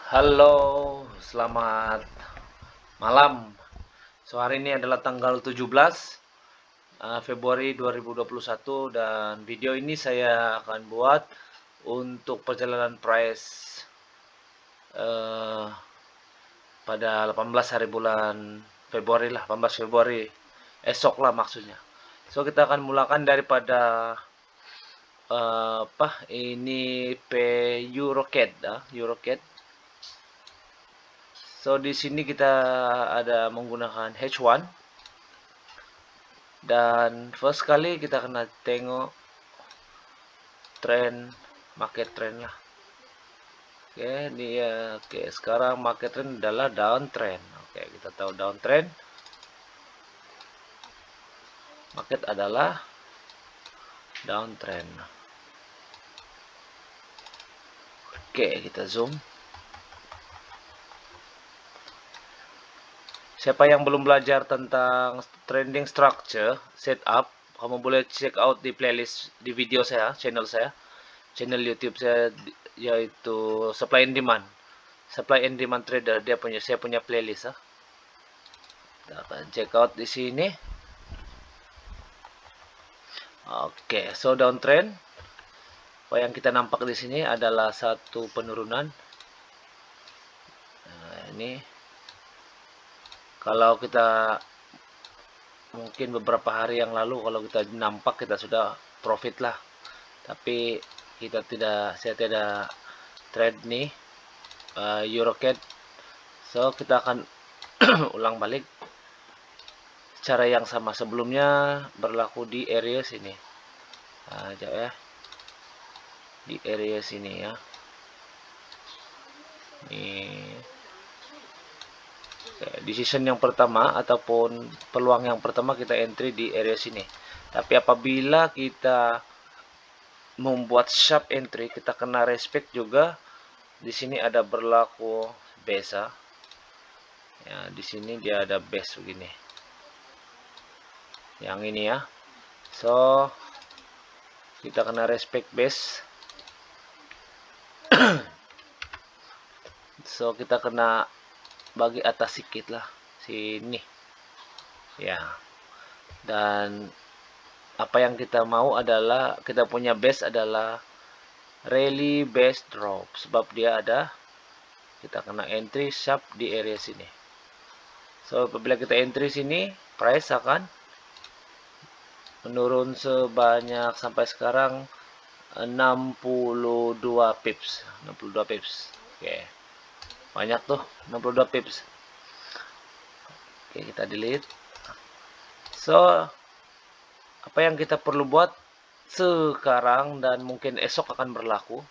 Halo, selamat malam. So, hari ini adalah tanggal 17 Februari 2021 dan video ini saya akan buat untuk perjalanan price eh, pada 18 hari bulan Februari lah, 18 Februari esok lah maksudnya. So, kita akan mulakan daripada ini Eurocad, Eurocad. So di sini kita ada menggunakan H1 dan first kali kita kena tengok trend market trend lah. Oke, dia sekarang market trend adalah downtrend. Oke, kita tahu downtrend. Market adalah downtrend. Oke, kita zoom. Siapa yang belum belajar tentang trending structure setup, kamu boleh check out di playlist di video saya, channel YouTube saya, yaitu supply and demand trader. Saya punya playlist. Kita akan check out di sini. Oke, so downtrend. Apa yang kita nampak di sini adalah satu penurunan. Nah, ini kalau kita mungkin beberapa hari yang lalu kalau kita nampak kita sudah profit lah. Tapi saya tidak trade nih Eurocad. So kita akan ulang balik cara yang sama. Sebelumnya berlaku di area sini. Ya, di area sini ya. Ini decision yang pertama ataupun peluang yang pertama kita entry di area sini. Tapi apabila kita membuat sharp entry, kita kena respect juga. Di sini ada berlaku base. Ya, di sini dia ada base begini. Yang ini ya. So kita kena respect base. So kita kena bagi atas sedikit lah sini ya. Dan apa yang kita mau adalah kita punya base adalah rally base drop, sebab dia ada kita kena entry sharp di area sini. So apabila kita entry sini, price akan menurun sebanyak sampai sekarang 62 pips. Oke. Banyak tuh, 62 pips. Oke, kita delete. So apa yang kita perlu buat sekarang dan mungkin esok akan berlaku.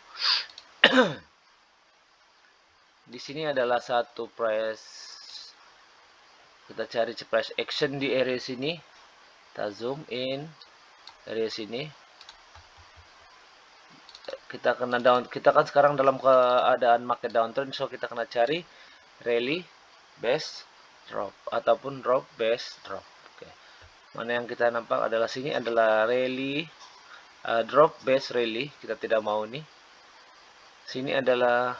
Di sini adalah satu price. Kita cari price action di area sini. Kita zoom in area sini. Kita kena down. Kita kan sekarang dalam keadaan market downtrend, so kita kena cari rally base drop ataupun drop base drop. Oke. Mana yang kita nampak adalah sini adalah rally drop base rally. Kita tidak mau nih. Sini adalah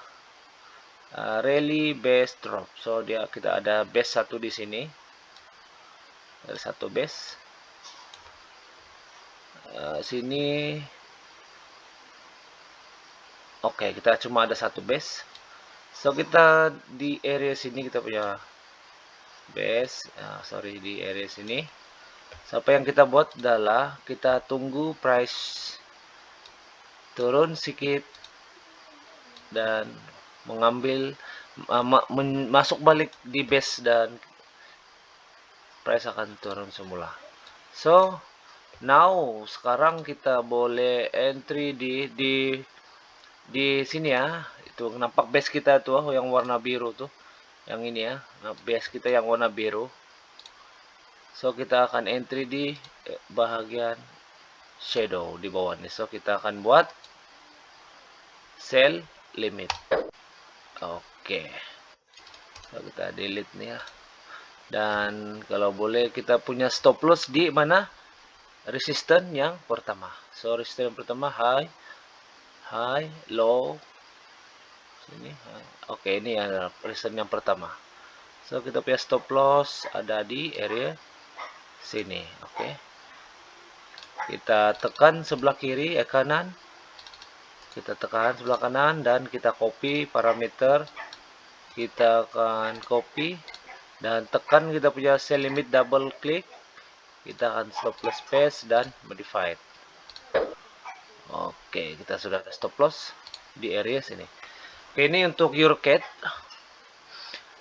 rally base drop. So kita ada base satu di sini. Ada satu base. Sini oke, kita cuma ada satu base. So kita di area sini kita punya base. Di area sini. So apa yang kita buat adalah kita tunggu price turun sedikit dan mengambil masuk balik di base dan price akan turun semula. So now sekarang kita boleh entry di sini ya. Itu nampak base kita tuh yang warna biru tuh. Yang ini ya, base kita yang warna biru. So kita akan entry di bahagian shadow di bawah nih. So kita akan buat sell limit. Oke. So kita delete nih ya. Dan kalau boleh kita punya stop loss di mana? Resistance yang pertama. So resistance yang pertama high, low. Sini. Oke, ini adalah reason yang pertama. So kita punya stop loss ada di area sini. Oke, kita tekan sebelah kiri, kanan. Kita tekan sebelah kanan dan kita copy parameter. Kita akan copy dan tekan kita punya sell limit, double klik. Kita akan stop loss paste dan modified. Oke, kita sudah ada stop loss di area sini. Oke, ini untuk EuroCAD.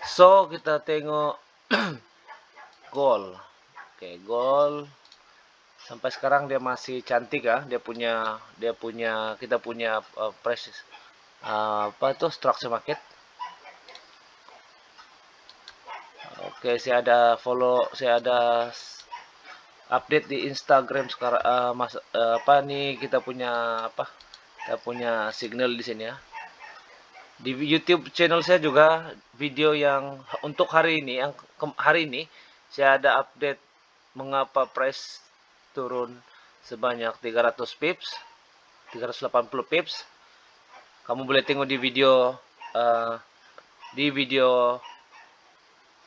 So kita tengok gold. Oke, gold sampai sekarang dia masih cantik ya. Kita punya price apa itu structure market. Oke, saya ada update di Instagram sekarang. Kita punya signal di sini ya. Di YouTube channel saya juga video yang untuk hari ini, saya ada update mengapa price turun sebanyak 300 pips, 380 pips. Kamu boleh tengok di video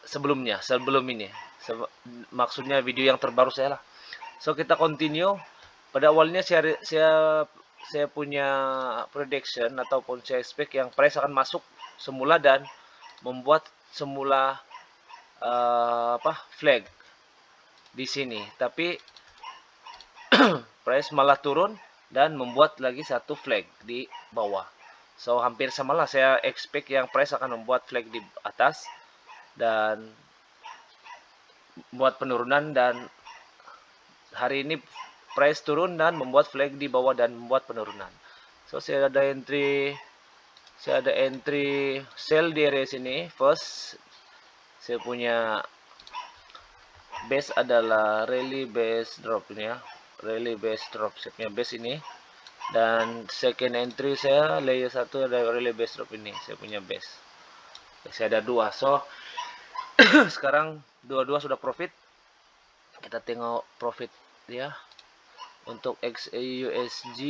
sebelum ini. Maksudnya video yang terbaru saya lah. So kita continue. Pada awalnya saya punya prediction ataupun saya expect yang price akan masuk semula dan membuat semula flag di sini, tapi price malah turun dan membuat lagi satu flag di bawah. So hampir samalah, saya expect yang price akan membuat flag di atas dan membuat penurunan, dan hari ini price turun dan membuat flag di bawah dan membuat penurunan. So saya ada entry sell di area sini. First, saya punya base adalah rally base drop ini ya. Rally base drop, saya punya base ini. Dan second entry saya layer 1 ada rally base drop ini, saya punya base. Saya ada dua. So sekarang dua-dua sudah profit. Kita tengok profit ya. Untuk XAUSD,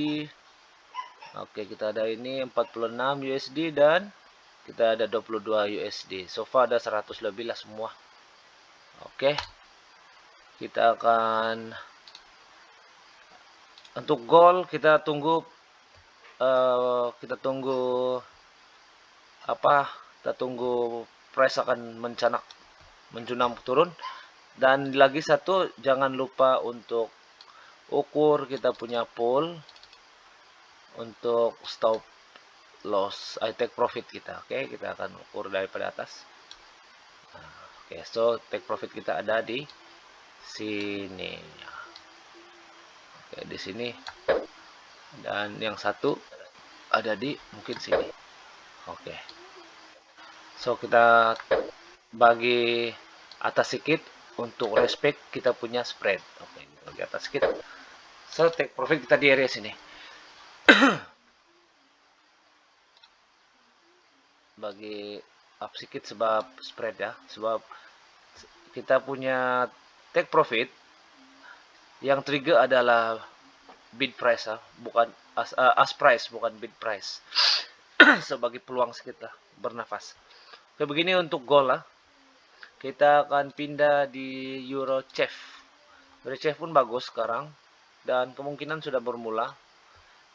oke, kita ada ini 46 USD dan kita ada 22 USD. So far ada 100 lebih lah semua. Oke, kita akan untuk gold kita tunggu kita tunggu price akan menjunam turun. Dan lagi satu, jangan lupa untuk ukur kita punya pool untuk stop loss, take profit kita. Oke, kita akan ukur daripada atas. Oke, so take profit kita ada di sini. Oke, di sini. Dan yang satu ada di mungkin sini. Oke. So kita bagi atas sedikit untuk respect kita punya spread. Oke, bagi atas sedikit. So take profit kita di area sini. Bagi up sedikit sebab spread ya, sebab kita punya take profit yang trigger adalah bid price ya, bukan as price, bukan bid price. Sebagai peluang sedikit lah, bernafas. Oke, begini untuk gold lah. Kita akan pindah di EuroCHF. EuroCHF pun bagus sekarang dan kemungkinan sudah bermula.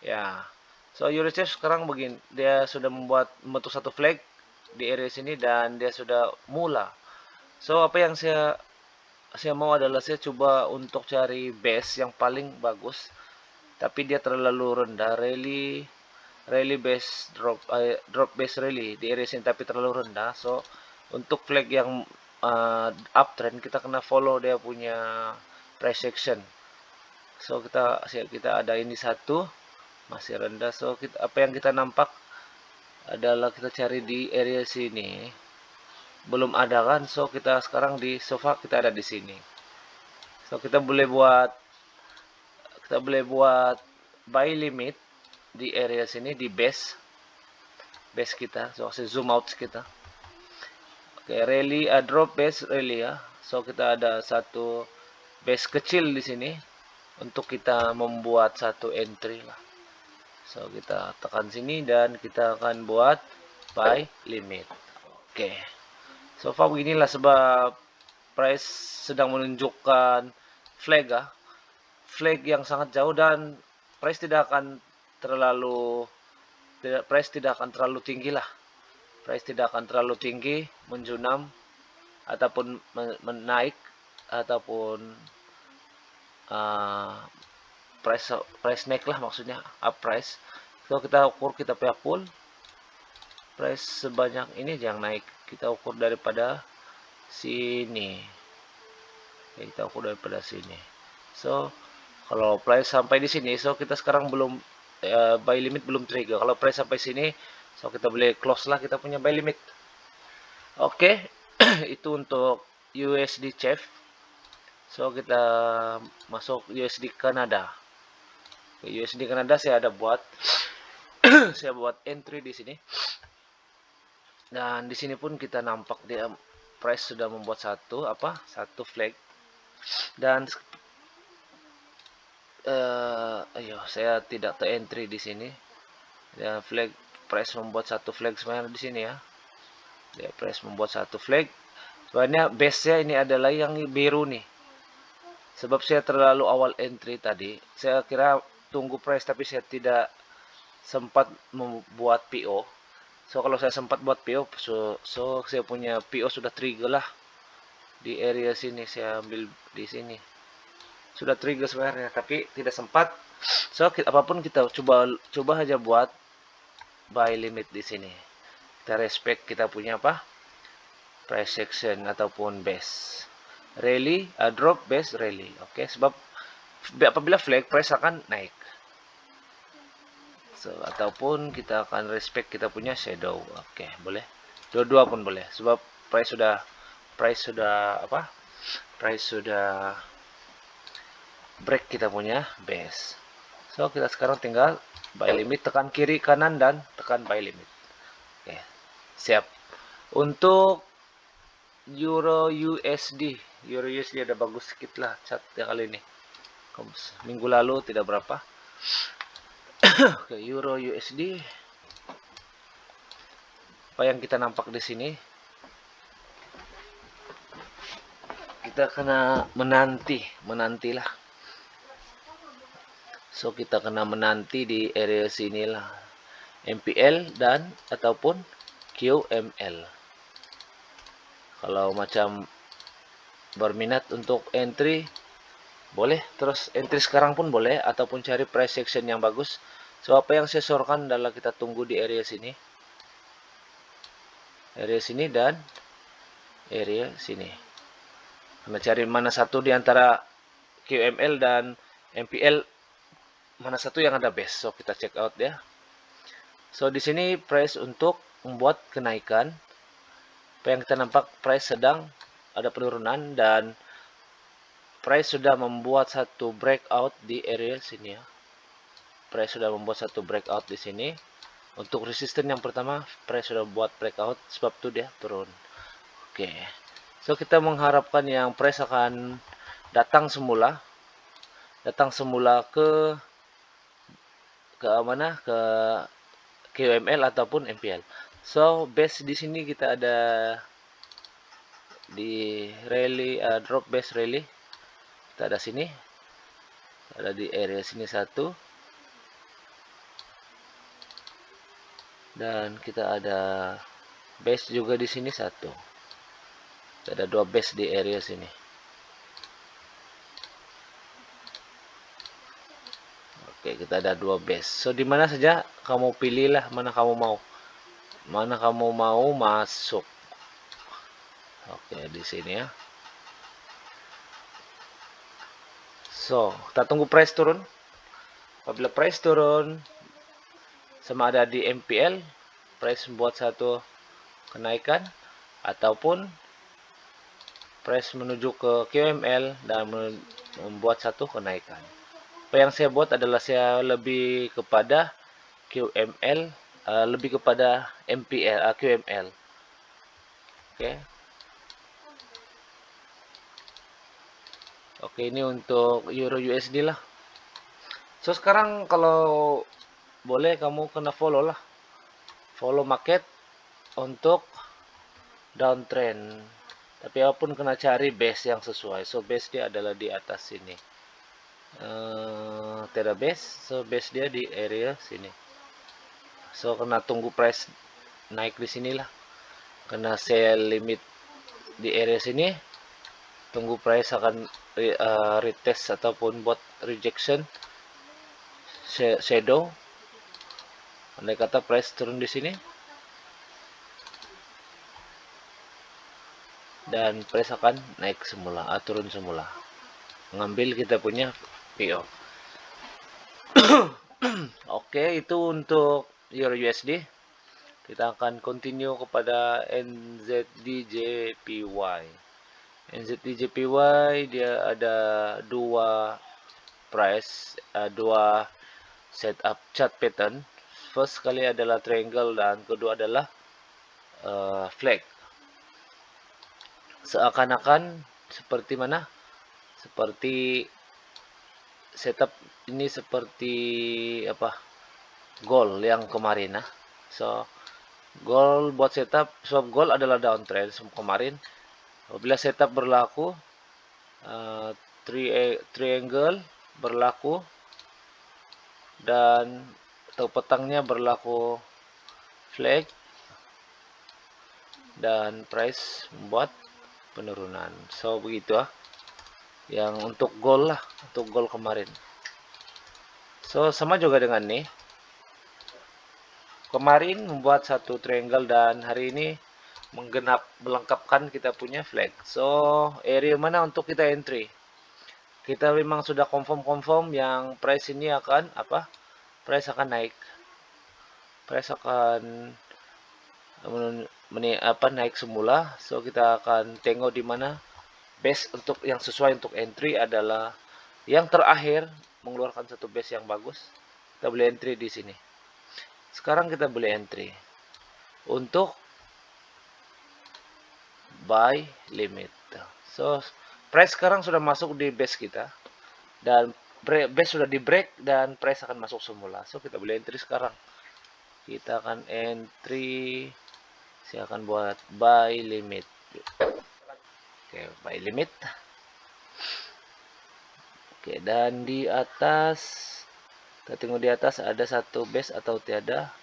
Ya. So EuroCHF sekarang begini, dia sudah membentuk satu flag di area sini dan dia sudah mula. So apa yang saya mau adalah saya coba untuk cari base yang paling bagus, tapi dia terlalu rendah. Rally base drop base rally di area sini tapi terlalu rendah. So untuk flag yang uptrend kita kena follow dia punya price action. So kita ada ini satu masih rendah. So apa yang kita nampak adalah kita cari di area sini belum ada kan. So kita sekarang di sofa kita ada di sini. So kita boleh buat buy limit di area sini di base kita. So saya zoom out kita. Oke, rally drop base rally ya. So kita ada satu base kecil di sini untuk kita membuat satu entry lah. So kita tekan sini dan kita akan buat by limit. Oke. So far beginilah, sebab price sedang menunjukkan flag flag yang sangat jauh, dan price tidak akan terlalu tinggi lah. Price tidak akan terlalu tinggi menjunam ataupun menaik ataupun price naik lah, maksudnya up price. So kita ukur, kita punya pull price sebanyak ini yang naik, kita ukur daripada sini. Oke, kita ukur daripada sini. So kalau price sampai di sini, so kita sekarang belum buy limit belum trigger. Kalau price sampai sini, so kita boleh close lah kita punya buy limit. Oke. Itu untuk USD CHF. So kita masuk USD Kanada. USD Kanada saya ada buat saya buat entry di sini. Dan di sini pun kita nampak dia price sudah membuat satu flag. Dan saya tidak entry di sini. Ya, flag price membuat satu flag sebenarnya di sini ya. Dia price membuat satu flag. Sebenarnya base-nya ini adalah yang biru nih. Sebab saya terlalu awal entry tadi. Saya kira tunggu price, tapi saya tidak sempat membuat PO. So kalau saya sempat buat PO, so saya punya PO sudah trigger lah di area sini. Saya ambil di sini. Sudah trigger sebenarnya, tapi tidak sempat. So apapun kita coba aja buat buy limit di sini. Kita respect kita punya price section ataupun base rally, drop, base, rally. Oke, sebab apabila flag price akan naik. So ataupun kita akan respect kita punya shadow. Oke, boleh. Dua-dua pun boleh, sebab price sudah break kita punya base. So kita sekarang tinggal buy limit, tekan kiri kanan dan tekan buy limit. Oke, siap. Untuk Euro USD ada bagus sedikit lah catnya kali ini. Minggu lalu tidak berapa. Oke, Euro USD. Apa yang kita nampak di sini? Kita kena menantilah. So kita kena menanti di area sinilah, MPL dan ataupun QML. Kalau macam berminat untuk entry, boleh terus entry sekarang pun boleh, ataupun cari price action yang bagus. So apa yang saya sorkan adalah kita tunggu di area sini dan area sini. Karena cari mana satu di antara QML dan MPL, mana satu yang ada best. So kita check out ya. So di sini price untuk membuat kenaikan. Apa yang kita nampak, price sedang ada penurunan dan price sudah membuat satu breakout di area sini ya. Price sudah membuat satu breakout di sini. Untuk resistance yang pertama, price sudah buat breakout, sebab itu dia turun. Oke. So kita mengharapkan yang price akan datang semula ke mana? Ke QML ataupun MPL. So base di sini kita ada di rally, drop base rally. Kita ada sini, ada di area sini satu, dan kita ada base juga di sini satu. Kita ada dua base di area sini. Oke, kita ada dua base. So di mana saja kamu pilihlah mana kamu mau masuk. Oke, di sini ya. So kita tunggu price turun. Apabila price turun, sama ada di MPL, price membuat satu kenaikan, ataupun price menuju ke QML dan membuat satu kenaikan. Apa yang saya buat adalah saya lebih kepada QML, lebih kepada MPL, QML. Oke, ini untuk Euro USD lah. So sekarang kalau boleh kamu kena follow lah, follow market, untuk downtrend, tapi apapun kena cari base yang sesuai. So base dia adalah di atas sini, tidak base, so base dia di area sini. So kena tunggu price naik di sinilah, kena sell limit di area sini, tunggu price akan retest ataupun buat rejection shadow. Andai kata price turun di sini dan price akan naik semula, turun semula, ngambil kita punya PO. Oke, itu untuk Euro USD. Kita akan continue kepada NZD-JPY. NZD-JPY dia ada dua price, dua setup chart pattern. First kali adalah triangle dan kedua adalah flag. Seakan-akan seperti mana? Seperti setup ini seperti apa? Gold yang kemarin nah. So gold buat setup, swap gold adalah downtrend kemarin. Apabila setup berlaku, triangle berlaku, dan atau petangnya berlaku flag, dan price membuat penurunan. So begitu yang untuk gold lah, untuk gold kemarin. So sama juga dengan nih, kemarin membuat satu triangle dan hari ini melengkapkan kita punya flag. So area mana untuk kita entry? Kita memang sudah confirm yang price ini akan apa? Price akan naik. Price akan naik semula. So kita akan tengok di mana base untuk yang sesuai untuk entry adalah yang terakhir mengeluarkan satu base yang bagus. Kita boleh entry di sini. Sekarang kita boleh entry untuk buy limit. So price sekarang sudah masuk di base kita dan base sudah di break dan price akan masuk semula. So kita boleh entry sekarang. Kita akan entry, saya akan buat buy limit. Oke, buy limit. Oke, dan di atas kita tengok di atas ada satu base atau tiada.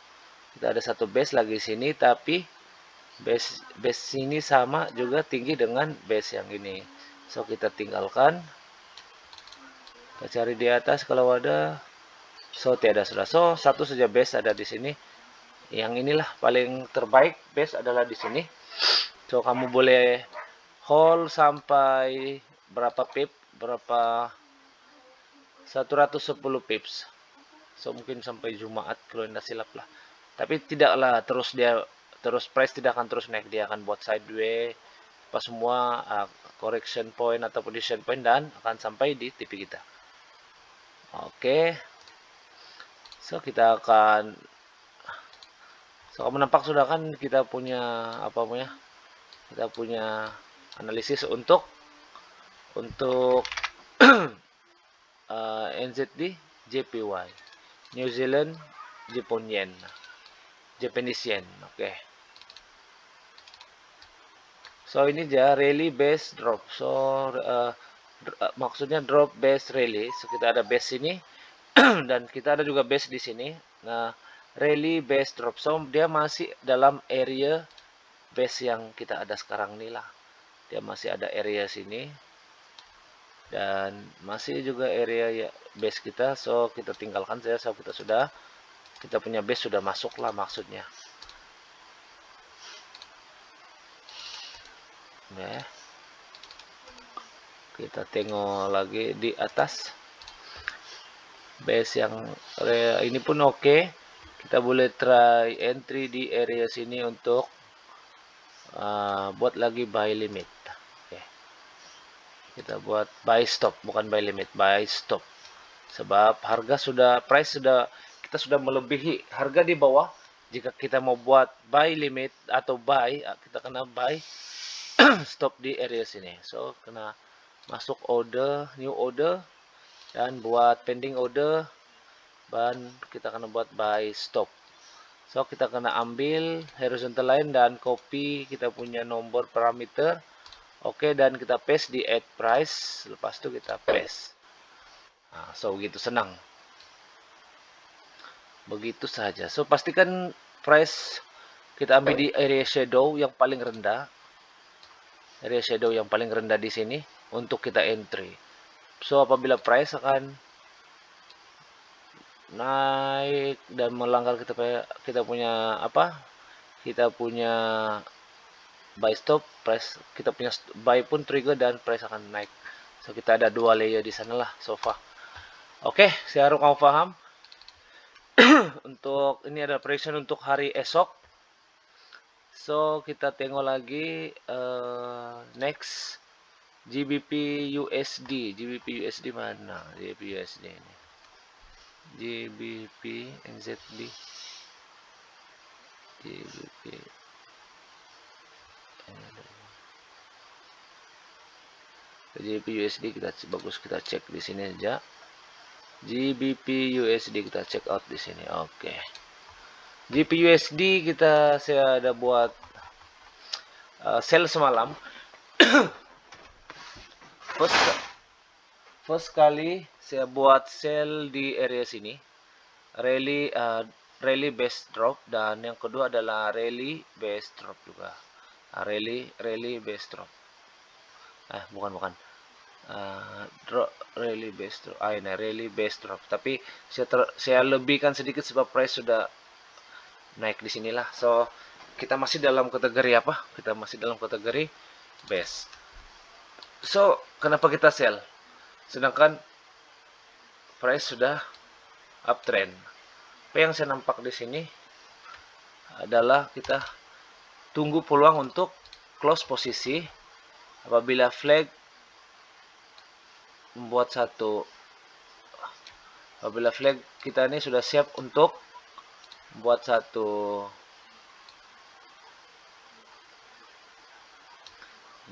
Kita ada satu base lagi sini, tapi base sini sama juga tinggi dengan base yang ini. So kita tinggalkan. Kita cari di atas kalau ada. So tiada sudah. So satu saja base ada di sini. Yang inilah paling terbaik, base adalah di sini. So kamu boleh hold sampai berapa pip? Berapa 110 pips. So mungkin sampai Jumat kalau tidak silap lah. Tapi tidaklah terus price tidak akan terus naik, dia akan buat sideways pas semua correction point atau position point dan akan sampai di TP kita. Oke. So kita akan kamu nampak sudah kan kita punya apa punya? Kita punya analisis untuk NZD JPY, New Zealand Jepun Yen, Japanese Yen. Oke. So ini dia rally base drop. So maksudnya drop base rally. So kita ada base sini dan kita ada juga base di sini. Nah, rally base drop. So dia masih dalam area base yang kita ada sekarang nih lah. Dia masih ada area sini dan masih juga area base kita. So kita tinggalkan saja. So kita punya base sudah masuk lah maksudnya. Ya. Kita tengok lagi di atas base yang ini pun oke. Kita boleh try entry di area sini untuk buat lagi buy limit. Okay. Kita buat buy stop, bukan buy limit, buy stop. Sebab harga kita sudah melebihi harga di bawah. Jika kita mau buat buy limit atau buy, kita kena buy stop di area sini. So kena masuk order, new order, dan buat pending order, dan kita akan buat buy stop. So kita kena ambil horizontal line dan copy kita punya nomor parameter. Oke, dan kita paste di add price. Lepas itu kita paste. Nah, so begitu senang. Begitu saja. So pastikan price kita ambil di area shadow yang paling rendah. Area shadow yang paling rendah di sini untuk kita entry. So apabila price akan naik dan melanggar kita punya apa? Kita punya buy stop, price kita punya buy pun trigger dan price akan naik. So kita ada dua layer di sana lah so far. Oke, saya harap kamu paham. Untuk ini ada prediction untuk hari esok. So kita tengok lagi next GBP USD. GBP USD mana? GBP USD ini. GBP NZD. GBP GBP USD bagus kita cek di sini aja. GBP USD kita check out di sini. Oke. GBP USD saya ada buat sell semalam. First kali saya buat sell di area sini. Rally base drop, dan yang kedua adalah rally base drop juga. Rally base drop. Bukan. Rally base drop. Ini rally base drop. Tapi saya lebihkan sedikit sebab price sudah naik di sinilah. So kita masih dalam kategori apa? Kita masih dalam kategori base. So kenapa kita sell? Sedangkan price sudah uptrend. Apa yang saya nampak di sini adalah kita tunggu peluang untuk close posisi. Apabila flag membuat apabila flag kita ini sudah siap untuk membuat satu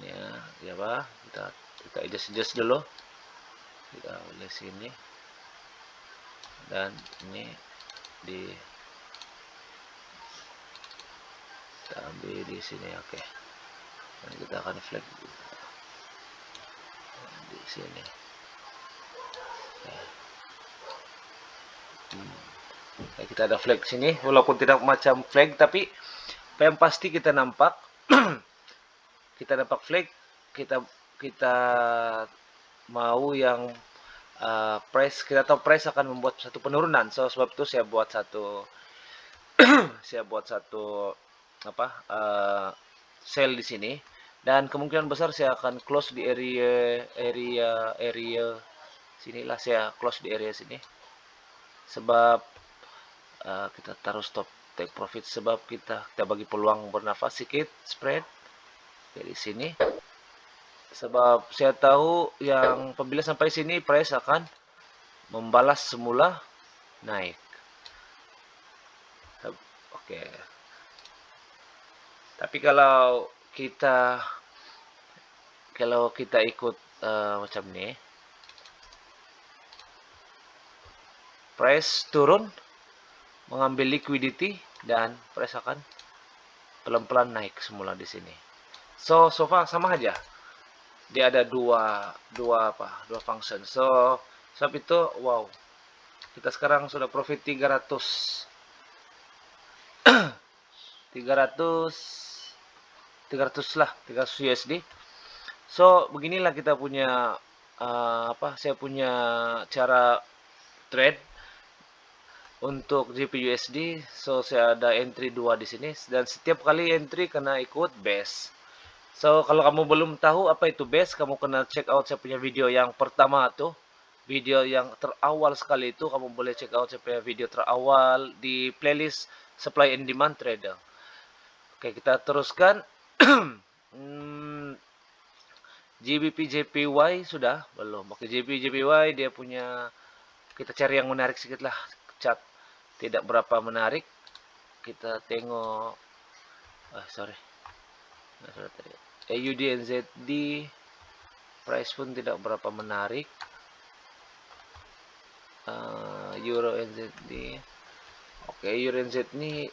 ya apa, kita adjust dulu. Kita boleh sini dan ini kita ambil di sini. Oke. Dan kita akan flag di sini. Kita ada flag sini, walaupun tidak macam flag, tapi apa yang pasti kita nampak kita nampak flag, kita mau yang price, kita tahu price akan membuat satu penurunan. So sebab itu saya buat satu sell di sini, dan kemungkinan besar saya akan close di area sinilah. Saya close di area sini sebab kita taruh stop take profit, sebab kita bagi peluang bernafas sedikit spread dari sini. Sebab saya tahu yang apabila sampai sini price akan membalas semula naik. Oke. Tapi kalau kita ikut macam ini, price turun mengambil liquidity dan price akan pelan-pelan naik semula di sini. So far sama aja. Dia ada dua function. So sebab itu wow. Kita sekarang sudah profit 300 USD. So beginilah kita punya saya punya cara trade untuk GBP/USD. So saya ada entry 2 di sini, dan setiap kali entry kena ikut base. So kalau kamu belum tahu apa itu base, kamu kena check out saya punya video yang pertama tuh. Video yang terawal sekali itu kamu boleh check out saya punya video terawal di playlist Supply and Demand Trader. Oke, kita teruskan. GBP JPY sudah belum. Oke, GBP JPY dia punya, kita cari yang menarik sedikit lah. Cat tidak berapa menarik. Kita tengok AUD NZD price pun tidak berapa menarik. Euro NZD. Oke, Euro NZD ini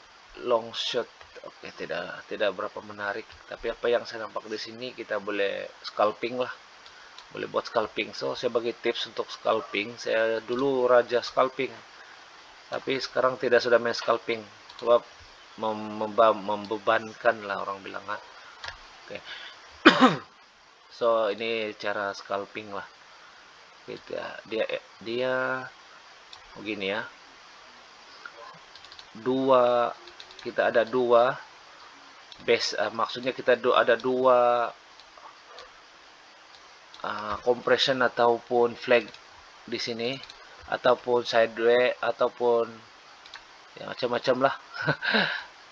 long shot. Oke, tidak berapa menarik, tapi apa yang saya nampak di sini kita boleh scalping lah. Boleh buat scalping. So, saya bagi tips untuk scalping. Saya dulu raja scalping. Tapi sekarang tidak sudah main scalping. Sebab membebankan lah orang bilang kan. Oke. So, ini cara scalping lah. Dia begini ya. Kita ada dua base, maksudnya kita ada dua compression ataupun flag di sini, ataupun sideway, ataupun ya macam-macam lah.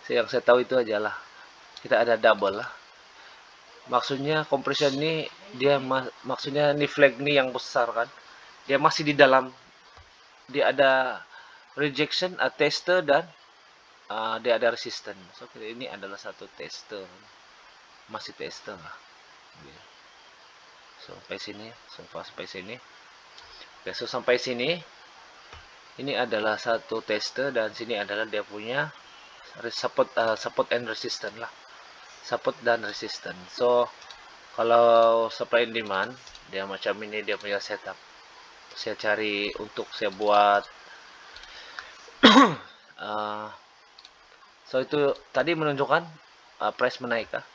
Yang saya tahu itu aja lah. Kita ada double lah. Maksudnya compression ini dia maksudnya ini flag ini yang besar kan. Dia masih di dalam. Dia ada rejection, tester, dan dia ada resistance. So ini adalah satu tester, masih tester lah. So sampai sini, sampai sini. Oke, so sampai sini. Ini adalah satu tester dan sini adalah dia punya support and resistance lah. Support dan resistance. So kalau supply and demand dia macam ini dia punya setup. Saya cari untuk saya buat so itu tadi menunjukkan price menaik kah?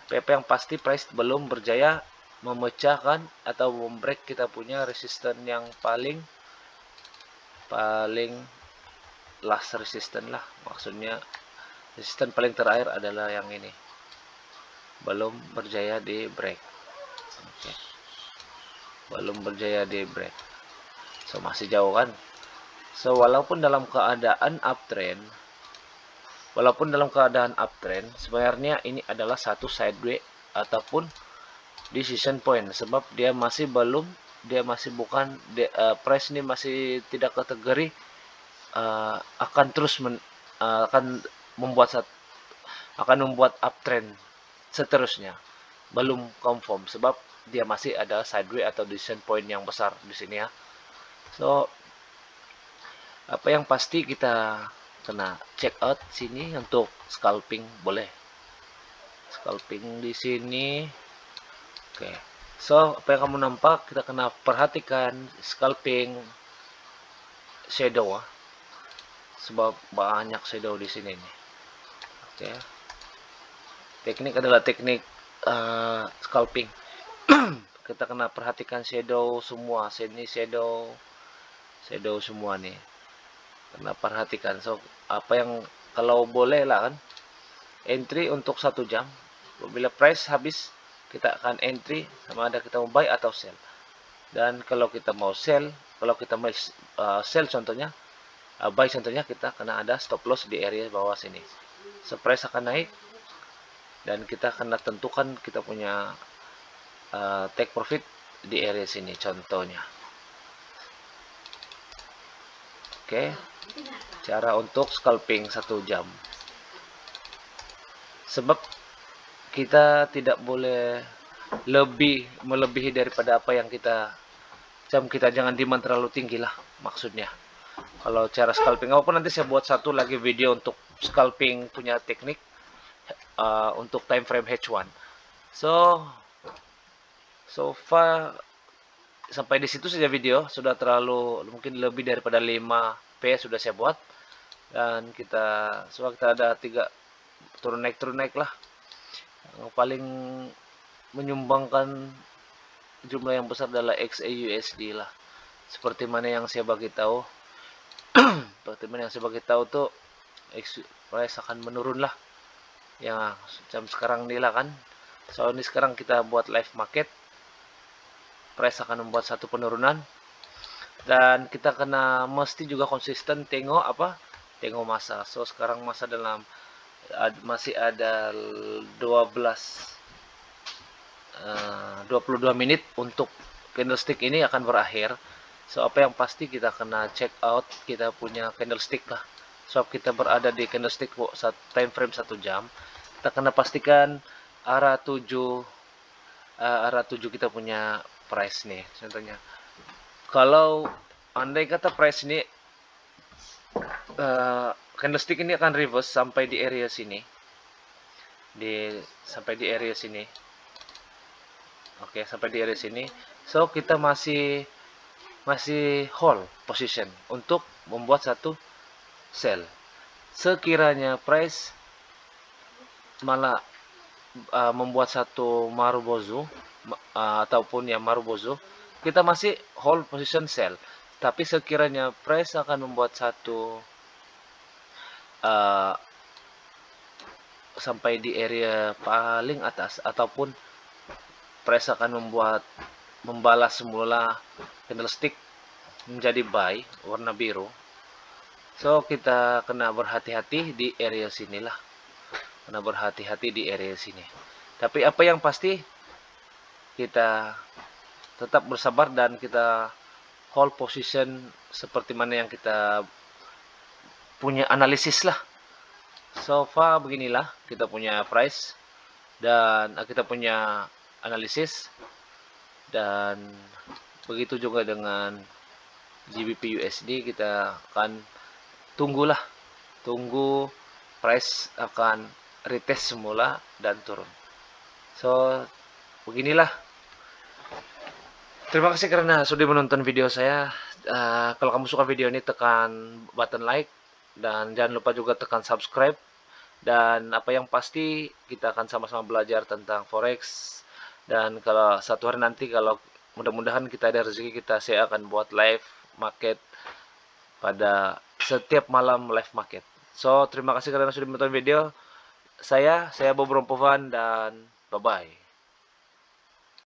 Tapi yang pasti price belum berjaya memecahkan atau membreak kita punya resistance yang paling last resistance lah. Maksudnya resistance paling terakhir adalah yang ini. Belum berjaya di break. Okay. Belum berjaya di break. So masih jauh kan? So walaupun dalam keadaan uptrend, sebenarnya ini adalah satu sideway ataupun decision point, sebab dia masih bukan price ini masih tidak kategori akan terus akan membuat uptrend seterusnya, belum confirm sebab dia masih ada sideway atau decision point yang besar di sini ya. So apa yang pasti kita kena check out sini untuk scalping, boleh scalping di sini. Oke. So apa yang kamu nampak, kita kena perhatikan scalping shadow sebab banyak shadow di sini nih. Oke. Teknik adalah teknik scalping. Kita kena perhatikan shadow semua, sini shadow semua nih. Kena perhatikan. So apa yang kalau boleh lah kan, entry untuk 1 jam. Bila price habis, kita akan entry sama ada kita mau buy atau sell. Dan kalau kita mau sell, sell contohnya, buy contohnya, kita kena ada stop loss di area bawah sini. So price akan naik dan kita kena tentukan kita punya take profit di area sini contohnya. Oke. Cara untuk scalping 1 jam. Sebab kita tidak boleh melebihi daripada apa yang kita jangan demand terlalu tinggi lah maksudnya. Kalau cara scalping, apapun nanti saya buat satu lagi video untuk scalping punya teknik untuk time frame H1. So far sampai di situ saja video, sudah terlalu mungkin lebih daripada 5P sudah saya buat, dan kita ada 3 turun naik lah. Yang paling menyumbangkan jumlah yang besar adalah XAUSD lah. Seperti mana yang saya bagi tahu, tuh price akan menurun lah. Ya, jam sekarang nih lah kan. So ini sekarang kita buat live market, price akan membuat satu penurunan, dan kita kena mesti juga konsisten tengok masa. So sekarang masa masih ada 22 menit untuk candlestick ini akan berakhir. So apa yang pasti kita kena check out kita punya candlestick lah. So kita berada di candlestick time frame 1 jam. Kita kena pastikan arah 7 kita punya price nih. Contohnya, kalau andai kata price ini candlestick ini akan reverse sampai di area sini. Sampai di area sini. Oke, sampai di area sini. So, kita masih hold position untuk membuat satu sell. Sekiranya price malah membuat satu Marubozu ataupun ya Marubozu, kita masih hold position sell. Tapi sekiranya price akan membuat satu sampai di area paling atas ataupun price akan membalas semula candlestick menjadi buy warna biru. So kita kena berhati-hati di area sinilah. Kena berhati-hati di area sini. Tapi apa yang pasti kita tetap bersabar dan kita hold position seperti mana yang kita punya analisis lah. So far beginilah kita punya price dan kita punya analisis, dan begitu juga dengan GBP USD. Kita akan tunggu price akan retest semula dan turun. So beginilah. Terima kasih karena sudah menonton video saya. Kalau kamu suka video ini, tekan button like dan jangan lupa juga tekan subscribe. Dan apa yang pasti kita akan sama-sama belajar tentang forex. Dan kalau satu hari nanti, kalau mudah-mudahan kita ada rezeki, saya akan buat live market pada setiap malam, live market. So terima kasih karena sudah menonton video saya Bob Rompovan, dan bye bye.